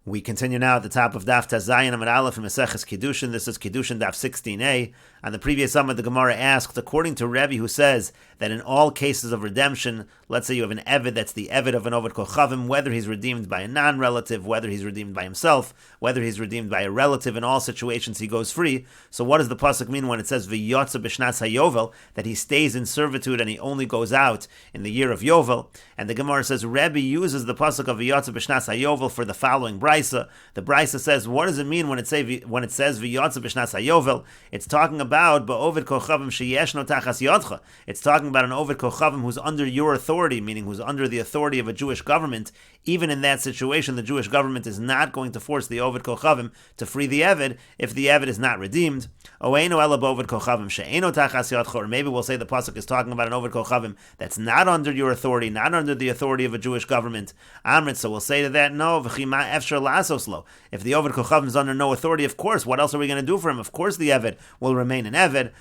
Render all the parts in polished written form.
We continue now at the top of Daf Zayin Amud Aleph in Meseches Kiddushin. This is Kiddushin Daf 16a. On the previous Amud, the Gemara asked, according to Rebbe, who says that in all cases of redemption, let's say you have an Eved that's the Eved of an Oved Kochavim, whether he's redeemed by a non-relative, whether he's redeemed by himself, whether he's redeemed by a relative, in all situations he goes free. So what does the pasuk mean when it says V'yotza b'shnas hayovel, that he stays in servitude and he only goes out in the year of Yovel? And the Gemara says Rebbe uses the pasuk of V'yotza b'shnas hayovel for the following brisa. The brisa says, what does it mean when it says V'yotza b'shnas hayovel? It's talking about ba'ovid kochavim sheyeshno tachas yodcha. It's talking about an ovid kochavim who's under your authority, meaning who's under the authority of a Jewish government. Even in that situation, the Jewish government is not going to force the ovid kochavim to free the Eved if the Eved is not redeemed. Oeino ela ba'ovid kochavim she'eno tachas yodcha. Or maybe we'll say the pasuk is talking about an ovid kochavim that's not under your authority, not under the authority of a Jewish government. Amrit, so we'll say to that, no, v'chima efshar lasoslo. If the ovid kochavim is under no authority, of course, what else are we going to do for him? Of course the Eved will remain an Eved.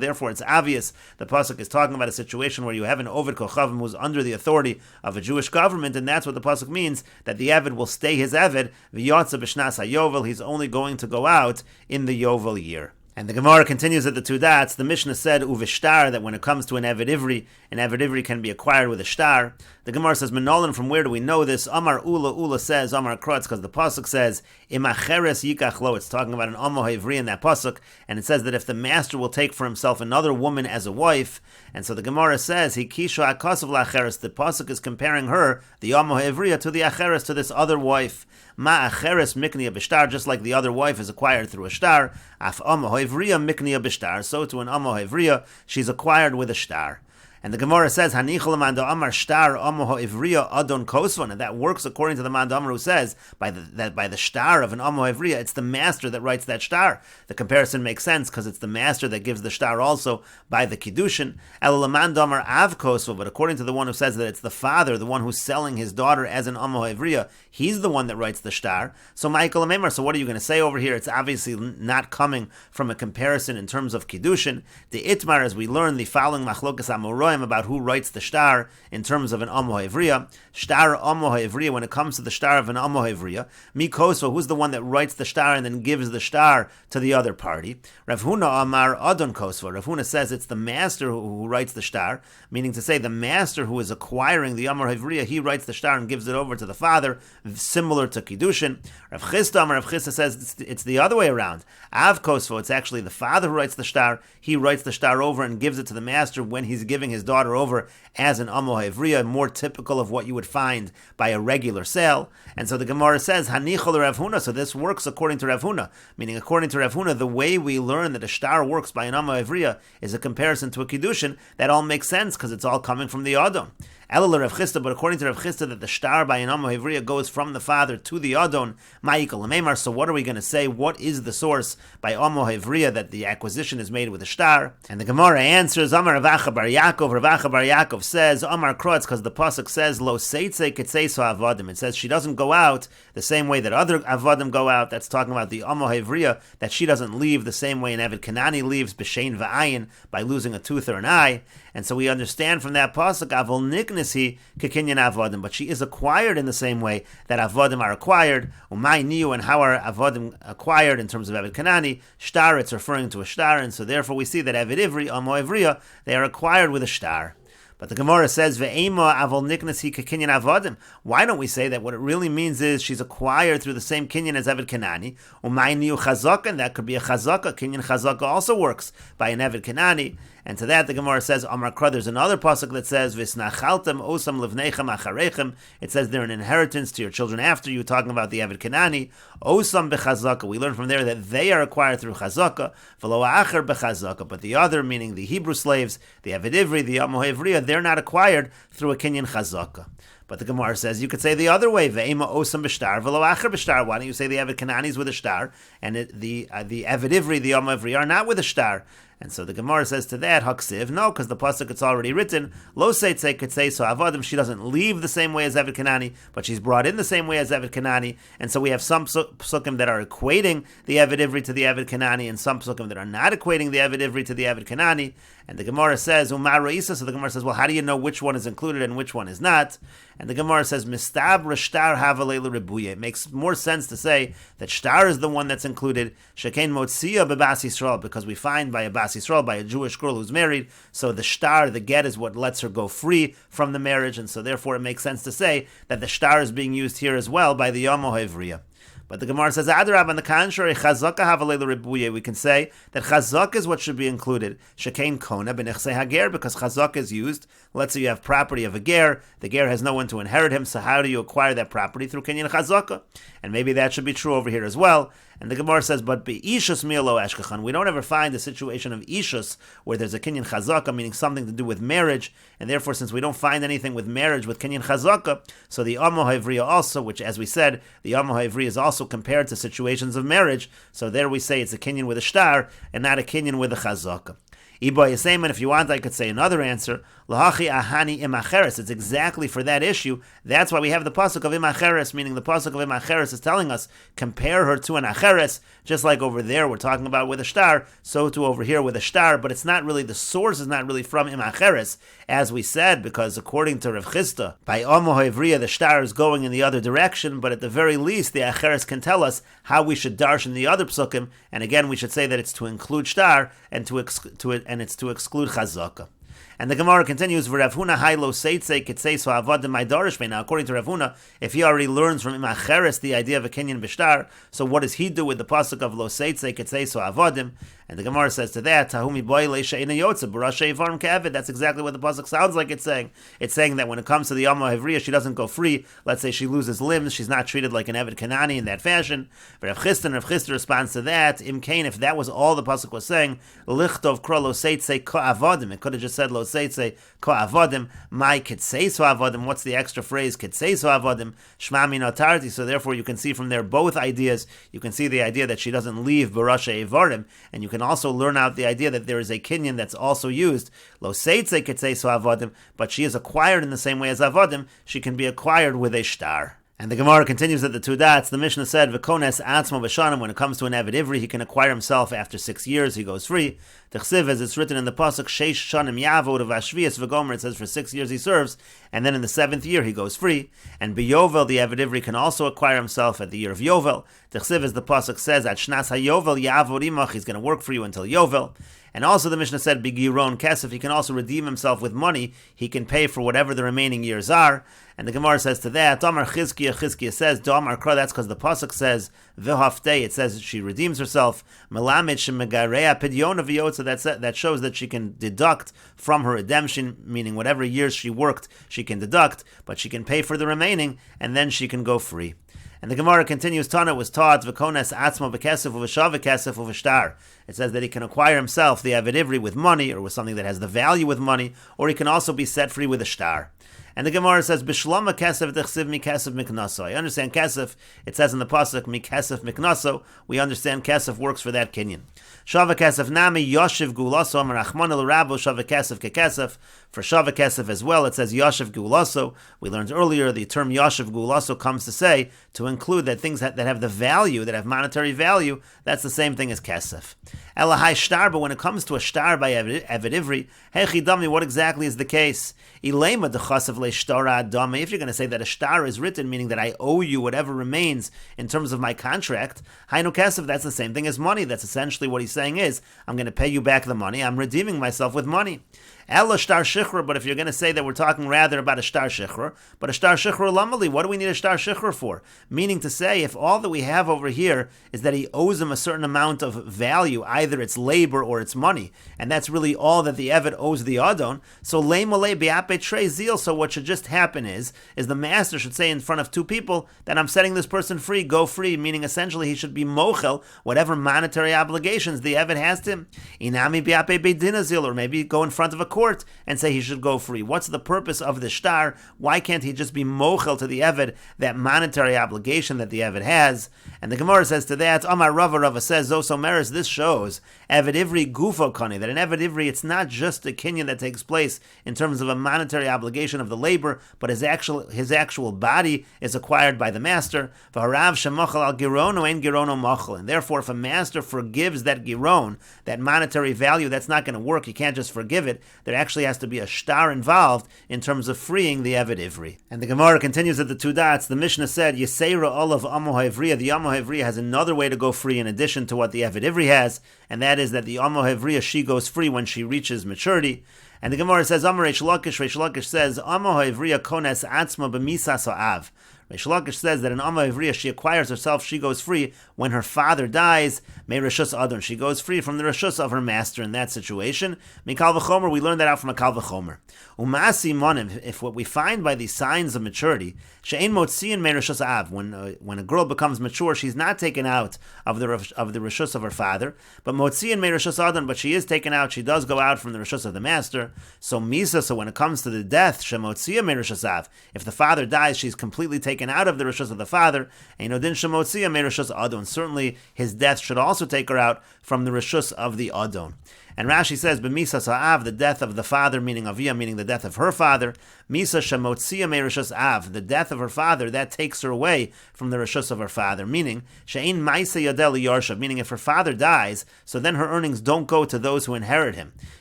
Therefore, it's obvious the pasuk is talking about a situation where you have an Ovid Kochavim who's under the authority of a Jewish government, and that's what the pasuk means, that the Eved will stay his Eved, v'yotza b'shnas hayovel, he's only going to go out in the Yovel year. And the Gemara continues at the two dots. The Mishnah said, uvishtar, that when it comes to an Eved Ivri can be acquired with a shtar. The Gemara says, Menolan, from where do we know this? Amar Ula says, Amar Krotz, because the pasuk says, Imacheres yikach lo, it's talking about an Amo Ivri in that pasuk, and it says that if the master will take for himself another woman as a wife, and so the Gemara says, Hikisha akasav lacheres, the pasuk is comparing her, the Amo Ivriya, to the acheres, to this other wife. Ma acheres mikniya b'shtar, just like the other wife is acquired through a shtar. Af Amo Ivriya mikniya b'shtar, so to an Amo Ivriya, she's acquired with a shtar. And the Gemara says, Hanichol manda amar shtar amo ha'ivriya adon kosvan, and that works according to the manda amar who says by the shtar of an amo ha'ivriya, it's the master that writes that shtar. The comparison makes sense because it's the master that gives the shtar also by the Kiddushin. El manda amar av kosva, but according to the one who says that it's the father, the one who's selling his daughter as an amo ha'ivriya, he's the one that writes the shtar. So Michael Amemar, so what are you going to say over here? It's obviously not coming from a comparison in terms of Kiddushin. The Itmar, as we learn, the following machlokas amoroim about who writes the shtar in terms of an Amo Ha'ivriya. Shtar Amo Ha'ivriya, when it comes to the shtar of an Amo Ha'ivriya, Mikoso, who's the one that writes the shtar and then gives the shtar to the other party. Rav Huna Amar Adon Kosva. Rav Huna says it's the master who writes the shtar, meaning to say the master who is acquiring the Amo Ha'ivriya, he writes the shtar and gives it over to the father, similar to Kiddushin. Rav Chisda Amar Rav Chisda says it's the other way around. Av Kosva, it's actually the father who writes the shtar, he writes the shtar over and gives it to the master when he's giving his daughter over as an Amo Ha'ivriya, more typical of what you would find by a regular sale. And so the Gemara says, Hanichol Rav Huna, so this works according to Rav Huna, meaning according to Rav Huna, the way we learn that a shtar works by an Amo Ha'ivriya is a comparison to a Kiddushin. That all makes sense because it's all coming from the Adon. Elul Rav Chisda, but according to Rav Chisda, that the shtar by an Amo Ha'ivriya goes from the father to the Adon, Ma'ikol Amemar. So what are we going to say? What is the source by Amo Ha'ivriya that the acquisition is made with a shtar? And the Gemara answers, Amar Ravacha Bar Yaakov. Ravacha Bar Yaakov says, Amar Krotz, because the pasuk says, Lo seitze ketzeiso avadim. It says she doesn't go out the same way that other avadim go out. That's talking about the Amo Ha'ivriya, that she doesn't leave the same way an Eved Kanani leaves, b'shein v'ayin, by losing a tooth or an eye. And so we understand from that pasuk, Avol niknesi kekinyan avadim, but she is acquired in the same way that avadim are acquired. Umay niu, and how are avadim acquired in terms of Eved Kanani? Shtar, it's referring to a shtar, and so therefore we see that Eved Ivri, Amo Ha'ivriya, they are acquired with a shtar. But the Gemara says, Ve'ema avol niknasi kekinyan avadim. Why don't we say that what it really means is she's acquired through the same kinyan as Eved Kanani? Umay niu chazaka, and that could be a chazaka. Kinyan chazaka also works by an Eved Kanani. And to that the Gemara says, Amar Kra, there's another pasuk that says, V'snachaltem osam levnechem acharechem. It says they're an inheritance to your children after you, talking about the Eved Kanani. Osam bechazaka. We learn from there that they are acquired through chazaka. V'lo acher bechazaka. But the other, meaning the Hebrew slaves, the Eved Ivri, the Amo Ha'ivriya, they're not acquired through a kinyan chazaka. But the Gemara says you could say the other way, Ve'ema osam b'shtar, v'lo acher b'shtar. Why don't you say the Eved Kanani is with a shtar, and the Eved Ivri, the Amo Ha'ivri, are not with a shtar? And so the Gemara says to that, Haksiv, no, because the pasuk it's already written. Lo Seitzei could say so Avadim. She doesn't leave the same way as Eved Kanani, but she's brought in the same way as Eved Kanani. And so we have some psukim that are equating the Eved Ivri to the Eved Kanani, and some psukim that are not equating the Eved Ivri to the Eved Kanani. And the Gemara says, Umar Reisa. So the Gemara says, well, how do you know which one is included and which one is not? And the Gemara says, Mistab Rashtar Havalela Ribuye. It makes more sense to say that Shtar is the one that's included. Shekain Motzia Bebas Yisrael, because we find by a Bas Yisrael, by a Jewish girl who's married, so the Shtar, the get, is what lets her go free from the marriage, and so therefore it makes sense to say that the Shtar is being used here as well by the Yom HaEvriya. But the Gemara says, Adarab, on the contrary, Chazaka Havalela Ribuye, we can say that Chazak is what should be included. Shekain Kona B'nechse Hager, because Chazak is used. Let's say you have property of a ger, the ger has no one to inherit him, so how do you acquire that property? Through Kinyan Chazaka. And maybe that should be true over here as well. And the Gemara says, but Be'ishus Milo Eshkachan, we don't ever find a situation of Ishus where there's a Kinyan Chazaka, meaning something to do with marriage, and therefore since we don't find anything with marriage with Kinyan Chazaka, so the Amo HaEvriya also, which as we said, the Amo HaEvriya is also compared to situations of marriage, so there we say it's a Kinyan with a Shtar, and not a Kinyan with a Chazaka. Iba Yisayman, if you want, I could say another answer. Lahachi ahani imacheres. It's exactly for that issue. That's why we have the pasuk of imacheres, meaning the pasuk of imacheres is telling us, compare her to an acheres, just like over there we're talking about with a shtar, so too over here with a shtar, but it's not really, the source is not really from imacheres, as we said, because according to Rav Chisda, by Omo Hevriya, the shtar is going in the other direction, but at the very least, the acheres can tell us how we should darshan the other psukim, and again, we should say that it's to include shtar, and it's to exclude chazaka. And the Gemara continues, Rav Huna hailo seitze kitzei so avodim ma'idarish. Now, according to Rav Huna, if he already learns from imacheres the idea of a kinyan b'shtar, so what does he do with the pasuk of lo seitze kitzei so avodim? And the Gemara says to that, Tahumi boy leisha ina yotze barashe ivarm ke'eved. That's exactly what the pasuk sounds like it's saying. It's saying that when it comes to the Yom HaEvriya, she doesn't go free. Let's say she loses limbs, she's not treated like an Eved Kanani in that fashion. But Rav Chisda responds to that, Imkain, if that was all the pasuk was saying, lichtov kro lo seitze ko avodim. It could have just said lo seitze ko avodim. My kitzei so avodim. What's the extra phrase? Kitzei so avodim. Shma min otarti. So therefore, you can see from there both ideas. You can see the idea that she doesn't leave barashe ivarim, and you can also learn out the idea that there is a kinyan that's also used, lo seitze kitzei so avodim, but she is acquired in the same way as avodim. She can be acquired with a shtar. And the Gemara continues at the two dots. The Mishnah said, "V'kones atzmo b'shanim." When it comes to an Eved Ivri, he can acquire himself after 6 years. He goes free. T'chsiv, as it's written in the pasuk, "Sheish shanim yavod v'ashvius v'gomer." It says for 6 years he serves, and then in the 7th year he goes free. And b'yovel, the Eved Ivri can also acquire himself at the year of Yovel. T'chsiv, as the pasuk says, "At shnas hayovel yavod imach." He's going to work for you until Yovel. And also the Mishnah said, "Bigiron kesef." He can also redeem himself with money. He can pay for whatever the remaining years are. And the Gemara says to that, Damar Chizkiya says, Damar Kra, that's because the pasuk says, V'haftei, it says she redeems herself. Melamed shemegareya pidyona v'yotza, that shows that she can deduct from her redemption, meaning whatever years she worked, she can deduct, but she can pay for the remaining, and then she can go free. And the Gemara continues, Tana was taught, V'kones atzmo v'kesef u'v'shav v'kesef u'v'shtar. It says that he can acquire himself, the Eved Ivri, with money, or with something that has the value with money, or he can also be set free with a shtar. And the Gemara says, Bishlama kesef dechsiv mi kesef miknaso. I understand kesef, it says in the pasuk, mi kesef miknaso. We understand kesef works for that kinyan. Shava kesef nami yoshiv gulaso amar achman el rabo shava kesef kekesef. For shava kesef as well, it says yoshiv gulaso. We learned earlier the term yoshiv gulaso comes to say, to include that things that have the value, that have monetary value, that's the same thing as kesef. Elahai shtar, but when it comes to a shtar by Eved Ivri, hechi dami, what exactly is the case? Ilema dechasav le shtara adame. If you're going to say that a shtar is written, meaning that I owe you whatever remains in terms of my contract, hainu kesef, that's the same thing as money. That's essentially what he's saying is, I'm going to pay you back the money. I'm redeeming myself with money. Ella shtar shichra, but if you're going to say that we're talking rather about a shtar shichra, but a shtar shichra lamali, what do we need a shtar shichra for? Meaning to say, if all that we have over here is that he owes him a certain amount of value, either it's labor or it's money, and that's really all that the Eved owes the Adon, so leimale biape trei zil, so what should just happen is the master should say in front of two people that I'm setting this person free, go free, meaning essentially he should be mochel, whatever monetary obligations the Eved has to him. Inami biape beidina zil, or maybe go in front of a court and say he should go free. What's the purpose of the shtar? Why can't he just be mochel to the Eved, that monetary obligation that the Eved has? And the Gemara says to that, Amar Rava says, Zosomeres, this shows Eved Ivri Gufo Kani, that in Eved Ivri it's not just a kinyan that takes place in terms of a monetary obligation of the labor, but his actual body is acquired by the master. V'harav shemachal al girono ein girono machal. And therefore, if a master forgives that giron, that monetary value, that's not going to work. You can't just forgive it. There actually has to be a shtar involved in terms of freeing the Eved Ivri. And the Gemara continues at the two dots. The Mishnah said, Yeseira olav Amo Hevriya. The Amo Hevriya has another way to go free in addition to what the Eved Ivri has, and that is that the Amo Hevriya, she goes free when she reaches maturity. And the Gemara says, Amar Reish Lakish says, Amo Hevriya kones atzma b'misas ha'av. Reish Lakish says that an Amma Ivriya, she acquires herself, she goes free when her father dies. May Rishus Adon, she goes free from the Rishus of her master in that situation. Mikal v'chomer, we learn that out from a Kal v'chomer. Umasi monim, if what we find by these signs of maturity, she'ein motziin may Rishus Av, when a girl becomes mature, she's not taken out of the Rishus of her father, but motziin may Rishus Adon, but she is taken out, she does go out from the Rishus of the master. So Misa, so when it comes to the death, she'motzia may Rishus Av, if the father dies, she's completely taken out of the Rishus of the father, and Shemotzia may Rishus Adon. Certainly his death should also take her out from the Rishus of the Adon. And Rashi says, B'misa Sa'av, the death of the father, meaning Aviyah, meaning the death of her father. Misa Shemotzia me Rishus Av, the death of her father, that takes her away from the Rishus of her father. Meaning, She'ein Maisa Yadel Yarshav, meaning if her father dies, so then her earnings don't go to those who inherit him.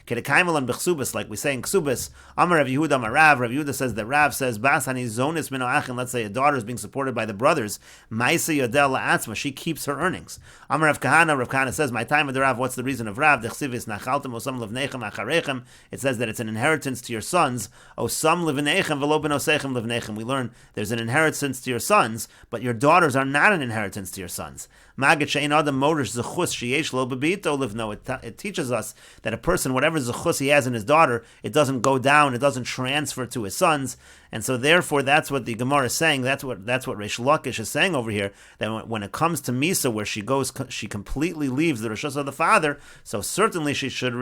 Kedekaimal and Bechsubis, like we say in Ksubis, Amar Rav Yehuda Marav, Rav Yehuda says that Rav says, Basani Zonis Mino Achin, let's say a daughter is being supported by the brothers, Maisa Yadel La'atzma, she keeps her earnings. Amar Rav Kahana says, my time of the Rav, what's the reason of Rav? Dechsivis Nachaltem Osam Levnechem Acharechem, it says that it's an inheritance to your sons. Osam Levnechem Velo Benosechem Levnechem. We learn there's an inheritance to your sons, but your daughters are not an inheritance to your sons. It teaches us that a person, whatever zechus he has in his daughter, it doesn't go down, it doesn't transfer to his sons, and so therefore that's what the Gemara is saying. That's what Reish Lakish is saying over here. That when it comes to Misa, where she completely leaves the rishus of the father, so certainly she should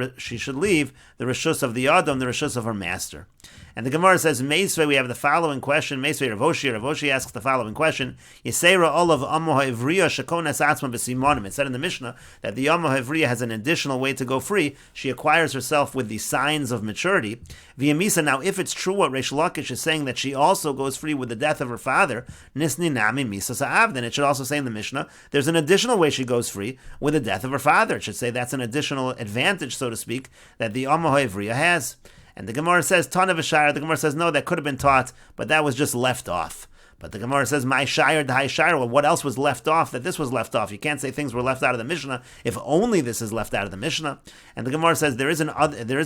leave the rishus of the Adam, the rishus of her master. And the Gemara says, Meisvei, we have the following question. Meisvei Rav Hoshi asks the following question. Yisera olav Amo Hevriya shekonas atzma b'simonim. It said in the Mishnah that the Amo Hevriya has an additional way to go free. She acquires herself with the signs of maturity. V'yamisa, now if it's true what Reish Lakish is saying, that she also goes free with the death of her father, Nisni Nami Misa Sa'av, then it should also say in the Mishnah, there's an additional way she goes free with the death of her father. It should say that's an additional advantage, so to speak, that the Amo Hevriya has. And the Gemara says, Tana v'shayr. The Gemara says, no, that could have been taught, but that was just left off. But the Gemara says, my shayr, d'hai shayr. Well, what else was left off that this was left off? You can't say things were left out of the Mishnah if only this is left out of the Mishnah. And the Gemara says, there is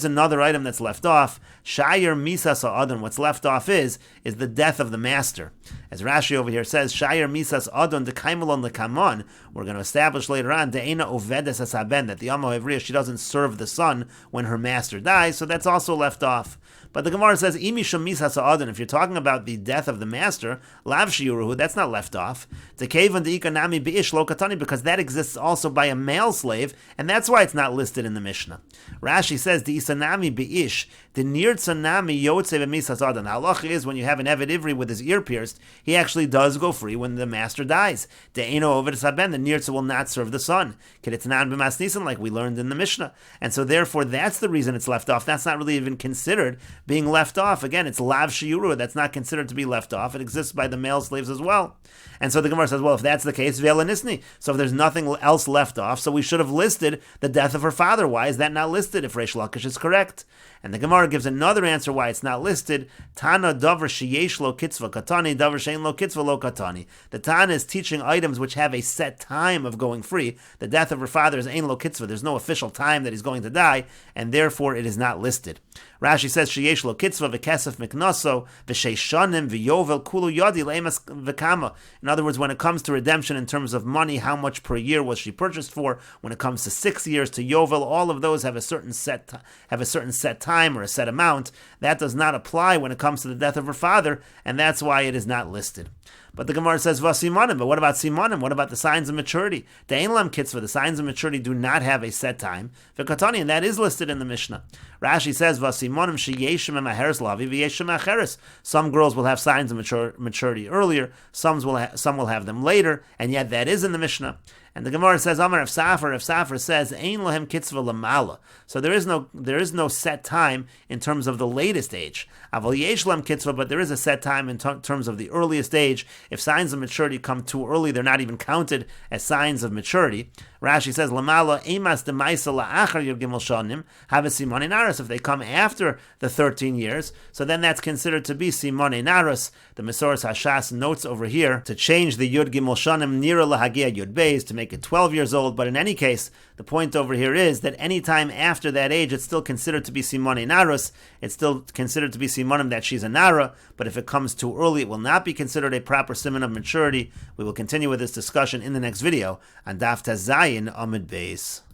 another item that's left off. Shayr misas ha'adon. What's left off is the death of the master. As Rashi over here says, Shayr misas adon dekaimelon lekamon. We're going to establish later on, de'ena ovedes hasaben, that the Amo Hevriya, she doesn't serve the son when her master dies, so that's also left off. But the Gemara says, Imi shamis ha'adon, if you're talking about the death of the master, lav shiuruhu, that's not left off. Tekevan de'ikanami be'ish lo katani, because that exists also by a male slave, and that's why it's not listed in the Mishnah. Rashi says, de'isanami be'ish, the nirtzanami yotze v'mis ha'adon. The halacha is when you have an Eved Ivri with his ear pierced, he actually does go free when the master dies. De'eno oved saben, the nirtza will not serve the son. K'ditznan b'mas nisan, like we learned in the Mishnah. And so therefore, that's the reason it's left off. That's not really even considered being left off. Again, it's lav shiuru, that's not considered to be left off. It exists by the male slaves as well. And so the Gemara says, well, if that's the case, ve'ela nisni. So if there's nothing else left off, so we should have listed the death of her father. Why is that not listed if Reish Lakish is correct? And the Gemara gives another answer why it's not listed. Tana davar sheyesh lo kitzva katani, davar shein lo kitzva lo katani. The Tana is teaching items which have a set time of going free. The death of her father is ein lo kitzva. There's no official time that he's going to die, and therefore it is not listed. Rashi says, sheyesh lo kitzva v'kesef miknaso v'sheishanim v'yovel kulu yadi le'emas v'kama. In other words, when it comes to redemption in terms of money, how much per year was she purchased for? When it comes to 6 years, to yovel, all of those have a certain set time or a set amount. That does not apply when it comes to the death of her father, and that's why it is not listed. listed. But the Gemara says, Vasimanim, but what about Simanim? What about the signs of maturity? The Einlam Kitzvah, the signs of maturity do not have a set time. V'katani, and that is listed in the Mishnah. Rashi says, Vasimanim sheyeshem emaheres lavi v'yeshem acheres. Some girls will have signs of maturity earlier, some will have them later, and yet that is in the Mishnah. And the Gemara says, Amar if Safar says, Ein lohem kitzvah lamala. So there is no set time in terms of the latest age. Aval yesh lohem kitzvah, but there is a set time in terms of the earliest age. If signs of maturity come too early, they're not even counted as signs of maturity. Rashi says, Lamala emas demaisa la'achar yud gimel shanim have a simonei naros. If they come after the 13 years, so then that's considered to be simonei naros. The Meseches Hashas notes over here to change the yud gimel shanim nira lahagia yud beis to make it 12 years old. But in any case, the point over here is that any time after that age, it's still considered to be simonei naros. It's still considered to be simonim that she's a nara. But if it comes too early, it will not be considered a proper simon of maturity. We will continue with this discussion in the next video on Daf Zayin Amud Beis.